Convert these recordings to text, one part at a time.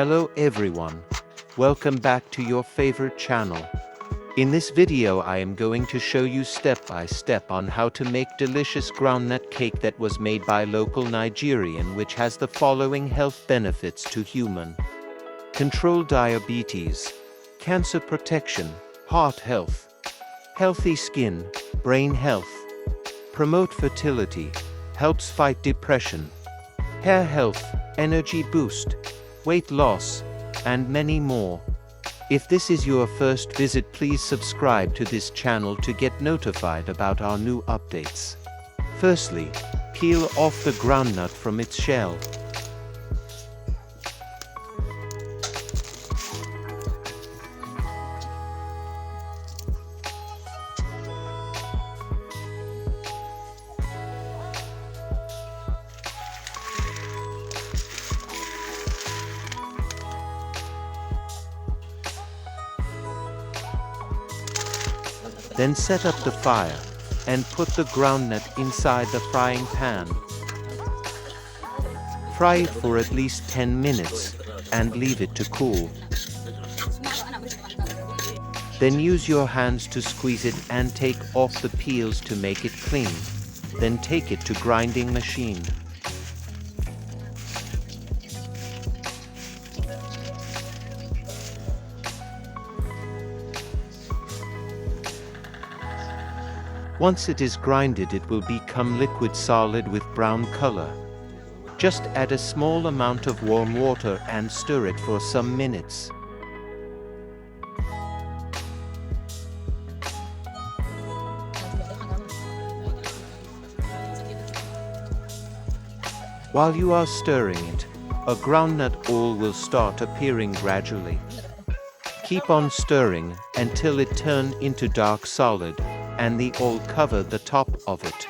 Hello everyone. Welcome back to your favorite channel. In this video I am going to show you step by step on how to make delicious groundnut cake that was made by local Nigerian, which has the following health benefits to human. Control diabetes, cancer protection, heart health, healthy skin, brain health, promote fertility, helps fight depression, hair health, energy boost, weight loss, and many more. If this is your first visit, please subscribe to this channel to get notified about our new updates. Firstly, peel off the groundnut from its shell. Then set up the fire and put the groundnut inside the frying pan. Fry it for at least 10 minutes and leave it to cool. Then use your hands to squeeze it and take off the peels to make it clean. Then take it to grinding machine. Once it is grinded, it will become liquid solid with brown color. Just add a small amount of warm water and stir it for some minutes. While you are stirring it, a groundnut oil will start appearing gradually. Keep on stirring until it turns into dark solid, and the oil cover the top of it.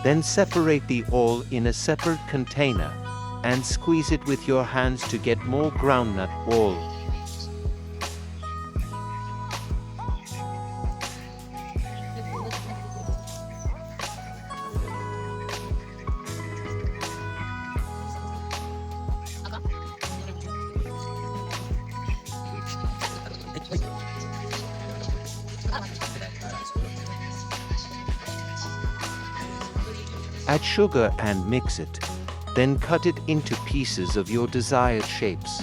Then separate the oil in a separate container and squeeze it with your hands to get more groundnut oil. Add sugar and mix it. Then cut it into pieces of your desired shapes.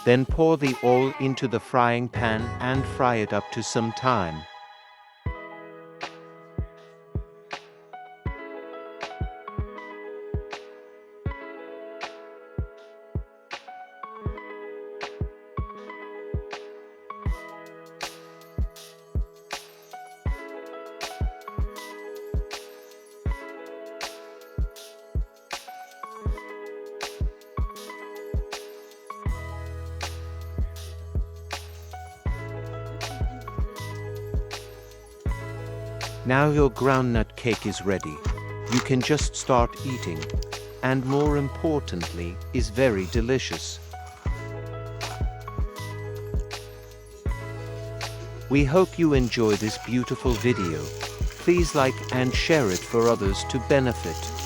Then pour the oil into the frying pan and fry it up to some time. Now your groundnut cake is ready. You can just start eating, and more importantly, is very delicious. We hope you enjoy this beautiful video. Please like and share it for others to benefit.